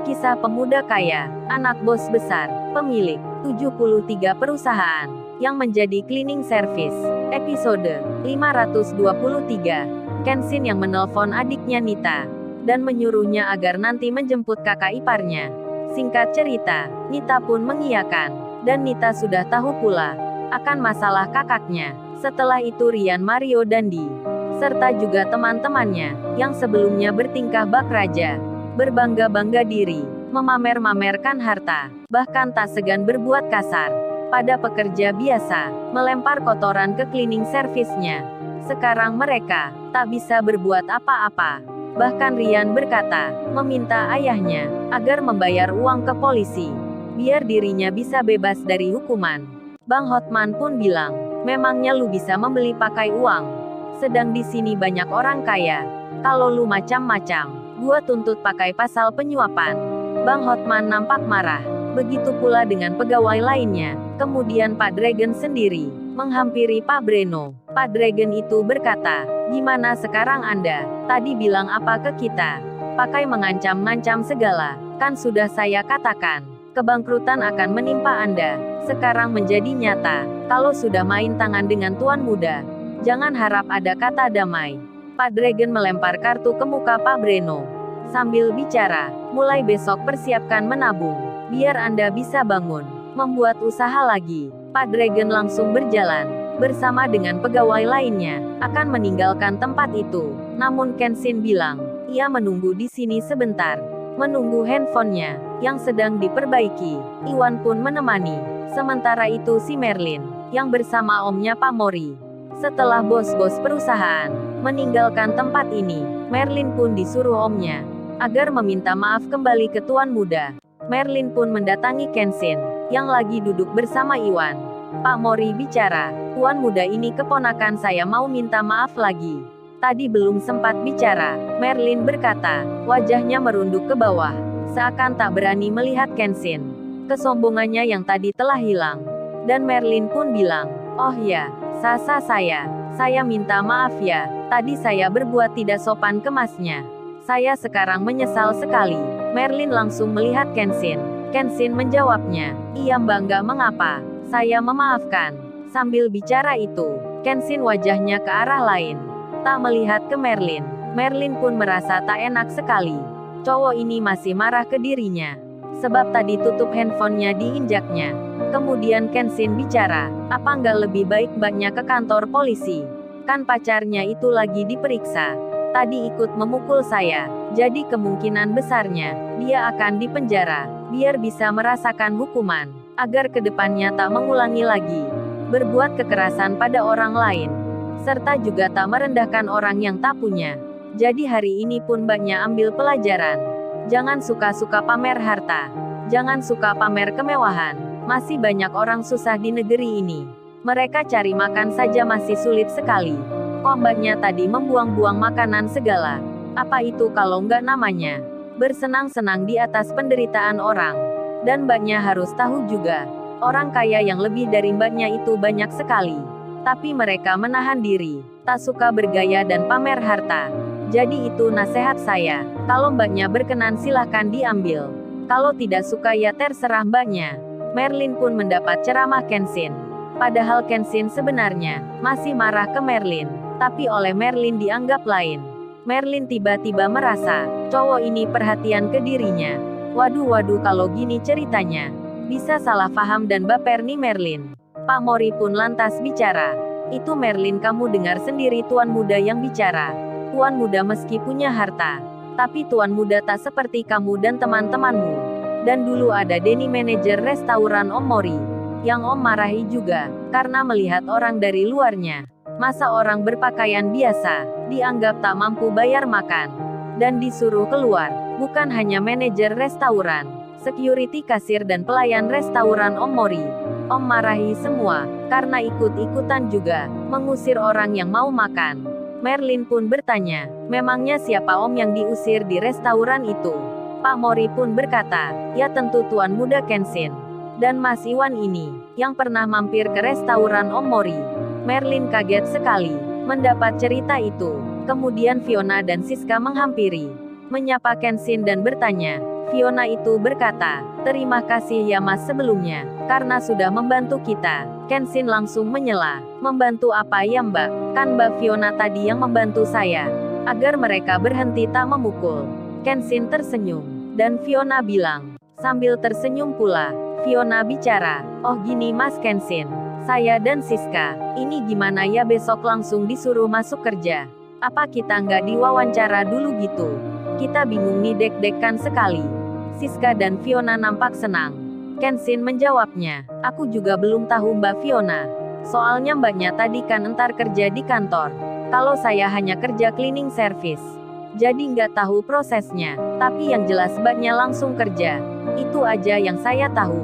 Kisah pemuda kaya, anak bos besar, pemilik 73 perusahaan, yang menjadi cleaning service. Episode 523. Kenshin yang menelpon adiknya Nita, dan menyuruhnya agar nanti menjemput kakak iparnya. Singkat cerita, Nita pun mengiyakan, dan Nita sudah tahu pula akan masalah kakaknya. Setelah itu Rian, Mario Dandi, serta juga teman-temannya, yang sebelumnya bertingkah bak raja, berbangga-bangga diri, memamer-mamerkan harta, bahkan tak segan berbuat kasar pada pekerja biasa, melempar kotoran ke cleaning service-nya. Sekarang mereka tak bisa berbuat apa-apa. Bahkan Rian berkata, meminta ayahnya agar membayar uang ke polisi, biar dirinya bisa bebas dari hukuman. Bang Hotman pun bilang, memangnya lu bisa membeli pakai uang? Sedang di sini banyak orang kaya. Kalau lu macam-macam, gua tuntut pakai pasal penyuapan. Bang Hotman nampak marah. Begitu pula dengan pegawai lainnya. Kemudian Pak Dragon sendiri menghampiri Pak Breno. Pak Dragon itu berkata, gimana sekarang Anda? Tadi bilang apa ke kita? Pakai mengancam-ngancam segala. Kan sudah saya katakan, kebangkrutan akan menimpa Anda. Sekarang menjadi nyata. Kalau sudah main tangan dengan tuan muda, jangan harap ada kata damai. Pak Dragon melempar kartu ke muka Pak Breno sambil bicara, mulai besok persiapkan menabung, biar Anda bisa bangun, membuat usaha lagi. Pak Dragon langsung berjalan, bersama dengan pegawai lainnya, akan meninggalkan tempat itu. Namun Kenshin bilang, ia menunggu di sini sebentar, menunggu handphonenya yang sedang diperbaiki. Iwan pun menemani. Sementara itu si Merlin, yang bersama omnya Pak Mori. Setelah bos-bos perusahaan meninggalkan tempat ini, Merlin pun disuruh omnya agar meminta maaf kembali ke tuan muda. Merlin pun mendatangi Kenshin, yang lagi duduk bersama Iwan. Pak Mori bicara, tuan muda ini keponakan saya mau minta maaf lagi. Tadi belum sempat bicara, Merlin berkata, wajahnya merunduk ke bawah, seakan tak berani melihat Kenshin. Kesombongannya yang tadi telah hilang. Dan Merlin pun bilang, oh ya, saya minta maaf ya, tadi saya berbuat tidak sopan ke masnya. Saya sekarang menyesal sekali. Merlin langsung melihat Kenshin. Kenshin menjawabnya, iya bangga mengapa, saya memaafkan. Sambil bicara itu, Kenshin wajahnya ke arah lain, tak melihat ke Merlin. Merlin pun merasa tak enak sekali. Cowok ini masih marah ke dirinya, sebab tadi tutup handphonenya diinjaknya. Kemudian Kenshin bicara, apa nggak lebih baik mbaknya ke kantor polisi? Kan pacarnya itu lagi diperiksa. Tadi ikut memukul saya, jadi kemungkinan besarnya, dia akan dipenjara, biar bisa merasakan hukuman, agar kedepannya tak mengulangi lagi berbuat kekerasan pada orang lain, serta juga tak merendahkan orang yang tak punya. Jadi hari ini pun mbaknya ambil pelajaran. Jangan suka-suka pamer harta. Jangan suka pamer kemewahan. Masih banyak orang susah di negeri ini. Mereka cari makan saja masih sulit sekali. Kok mbaknya tadi membuang-buang makanan segala? Apa itu kalau nggak namanya bersenang-senang di atas penderitaan orang? Dan mbaknya harus tahu juga, orang kaya yang lebih dari mbaknya itu banyak sekali. Tapi mereka menahan diri, tak suka bergaya dan pamer harta. Jadi itu nasihat saya, kalau mbaknya berkenan silahkan diambil. Kalau tidak suka ya terserah mbaknya. Merlin pun mendapat ceramah Kenshin. Padahal Kenshin sebenarnya masih marah ke Merlin, tapi oleh Merlin dianggap lain. Merlin tiba-tiba merasa, cowok ini perhatian ke dirinya. Waduh kalau gini ceritanya, bisa salah paham dan baper nih Merlin. Pak Mori pun lantas bicara, itu Merlin kamu dengar sendiri tuan muda yang bicara. Tuan muda meski punya harta, tapi tuan muda tak seperti kamu dan teman-temanmu. Dan dulu ada Denny manajer restoran Om Mori, yang Om marahi juga, karena melihat orang dari luarnya. Masa orang berpakaian biasa, dianggap tak mampu bayar makan, dan disuruh keluar. Bukan hanya manajer restoran, security kasir dan pelayan restoran Om Mori. Om marahi semua, karena ikut-ikutan juga, mengusir orang yang mau makan. Merlin pun bertanya, memangnya siapa om yang diusir di restoran itu? Pak Mori pun berkata, ya tentu tuan muda Kenshin. Dan Mas Iwan ini, yang pernah mampir ke restoran Om Mori. Merlin kaget sekali mendapat cerita itu. Kemudian Fiona dan Siska menghampiri, menyapa Kenshin dan bertanya, Fiona itu berkata, "Terima kasih ya Mas sebelumnya, karena sudah membantu kita." Kenshin langsung menyela, "Membantu apa ya Mbak? Kan Mbak Fiona tadi yang membantu saya, agar mereka berhenti tak memukul." Kenshin tersenyum, dan Fiona bilang, sambil tersenyum pula. Fiona bicara, "Oh gini Mas Kenshin, saya dan Siska, ini gimana ya besok langsung disuruh masuk kerja? Apa kita nggak diwawancara dulu gitu? Kita bingung nih deg-degan sekali." Siska dan Fiona nampak senang. Kenshin menjawabnya, "Aku juga belum tahu Mbak Fiona. Soalnya mbaknya tadi kan entar kerja di kantor. Kalau saya hanya kerja cleaning service. Jadi nggak tahu prosesnya. Tapi yang jelas mbaknya langsung kerja. Itu aja yang saya tahu."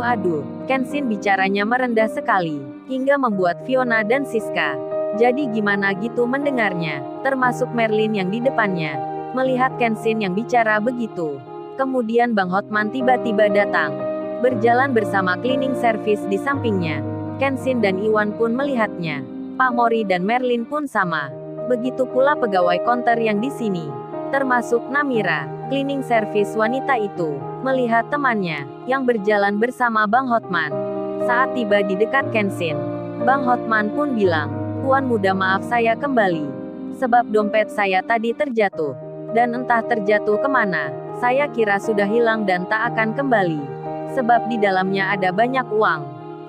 Aduh, Kenshin bicaranya merendah sekali, hingga membuat Fiona dan Siska jadi gimana gitu mendengarnya, termasuk Merlin yang di depannya. Melihat Kenshin yang bicara begitu. Kemudian Bang Hotman tiba-tiba datang, berjalan bersama cleaning service di sampingnya. Kenshin dan Iwan pun melihatnya. Pak Mori dan Merlin pun sama. Begitu pula pegawai konter yang di sini, termasuk Namira, cleaning service wanita itu, melihat temannya, yang berjalan bersama Bang Hotman. Saat tiba di dekat Kenshin, Bang Hotman pun bilang, "Tuan muda maaf saya kembali. Sebab dompet saya tadi terjatuh. Dan entah terjatuh kemana, saya kira sudah hilang dan tak akan kembali. Sebab di dalamnya ada banyak uang.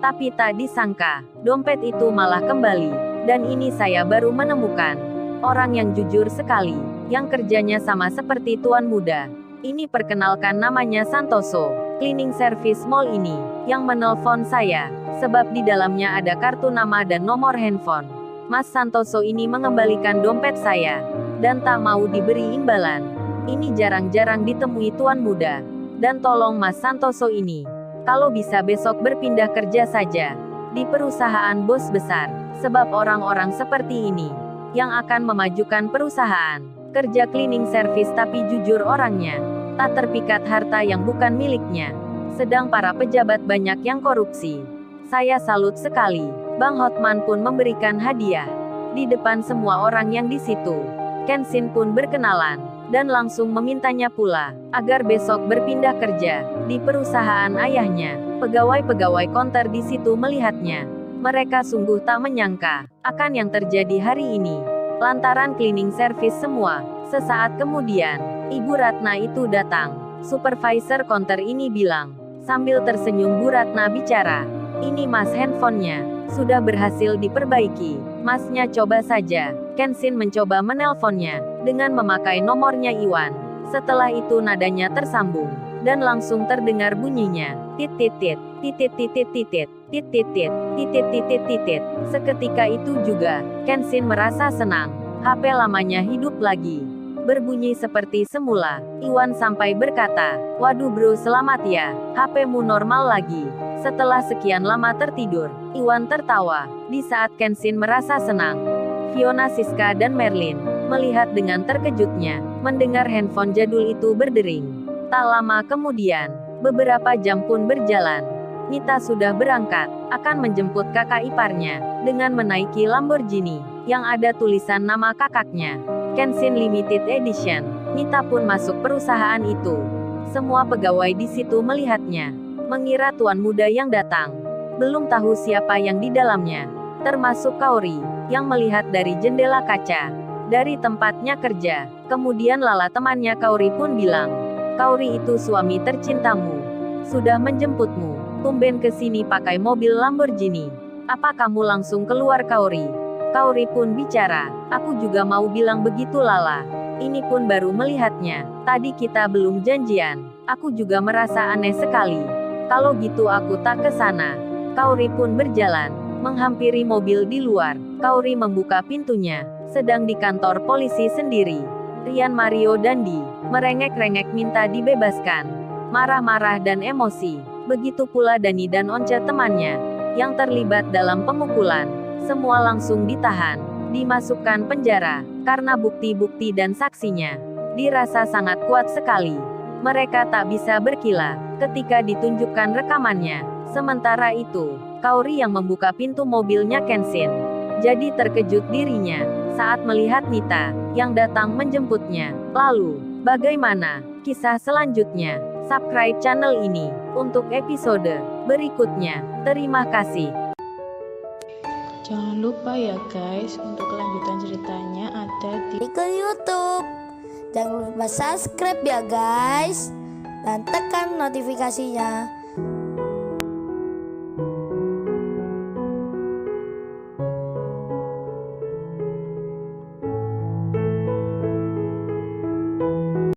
Tapi tak disangka, dompet itu malah kembali. Dan ini saya baru menemukan orang yang jujur sekali, yang kerjanya sama seperti Tuan muda. Ini perkenalkan namanya Santoso, cleaning service mall ini, yang menelpon saya, sebab di dalamnya ada kartu nama dan nomor handphone. Mas Santoso ini mengembalikan dompet saya, dan tak mau diberi imbalan. Ini jarang-jarang ditemui Tuan muda. Dan tolong Mas Santoso ini, kalau bisa besok berpindah kerja saja di perusahaan bos besar, sebab orang-orang seperti ini yang akan memajukan perusahaan. Kerja cleaning service tapi jujur orangnya, tak terpikat harta yang bukan miliknya. Sedang para pejabat banyak yang korupsi. Saya salut sekali." Bang Hotman pun memberikan hadiah di depan semua orang yang di situ. Kenshin pun berkenalan, dan langsung memintanya pula, agar besok berpindah kerja di perusahaan ayahnya. Pegawai-pegawai konter di situ melihatnya. Mereka sungguh tak menyangka akan yang terjadi hari ini. Lantaran cleaning service semua. Sesaat kemudian, Ibu Ratna itu datang. Supervisor konter ini bilang, sambil tersenyum Bu Ratna bicara, "Ini Mas handphonenya, sudah berhasil diperbaiki. Masnya coba saja." Kenshin mencoba menelponnya, dengan memakai nomornya Iwan. Setelah itu nadanya tersambung, dan langsung terdengar bunyinya, tit-tit-tit, tit-tit-tit-tit, tit-tit-tit, tit-tit-tit-tit. Seketika itu juga, Kenshin merasa senang. HP lamanya hidup lagi. Berbunyi seperti semula. Iwan sampai berkata, "Waduh bro selamat ya, HP-mu normal lagi." Setelah sekian lama tertidur, Iwan tertawa. Di saat Kenshin merasa senang, Fiona, Siska dan Merlin melihat dengan terkejutnya, mendengar handphone jadul itu berdering. Tak lama kemudian, beberapa jam pun berjalan. Nita sudah berangkat, akan menjemput kakak iparnya, dengan menaiki Lamborghini, yang ada tulisan nama kakaknya, Kenshin Limited Edition. Nita pun masuk perusahaan itu. Semua pegawai di situ melihatnya, mengira tuan muda yang datang. Belum tahu siapa yang di dalamnya, termasuk Kaori, yang melihat dari jendela kaca, dari tempatnya kerja. Kemudian Lala temannya Kaori pun bilang, "Kaori itu suami tercintamu. Sudah menjemputmu. Tumben ke sini pakai mobil Lamborghini. Apa kamu langsung keluar Kaori?" Kaori pun bicara, "Aku juga mau bilang begitu Lala. Ini pun baru melihatnya. Tadi kita belum janjian. Aku juga merasa aneh sekali. Kalau gitu aku tak ke sana." Kaori pun berjalan, menghampiri mobil di luar. Kaori membuka pintunya. Sedang di kantor polisi sendiri. Rian, Mario dan Di merengek-rengek minta dibebaskan. Marah-marah dan emosi. Begitu pula Dani dan Once temannya, yang terlibat dalam pemukulan. Semua langsung ditahan, dimasukkan penjara, karena bukti-bukti dan saksinya dirasa sangat kuat sekali. Mereka tak bisa berkilah ketika ditunjukkan rekamannya. Sementara itu, Kaori yang membuka pintu mobilnya Kenshin jadi terkejut dirinya saat melihat Nita yang datang menjemputnya. Lalu, bagaimana? kisah selanjutnya. Subscribe channel ini untuk episode berikutnya. Terima kasih. Jangan lupa ya guys, untuk kelanjutan ceritanya ada di YouTube. Jangan lupa subscribe ya guys, dan tekan notifikasinya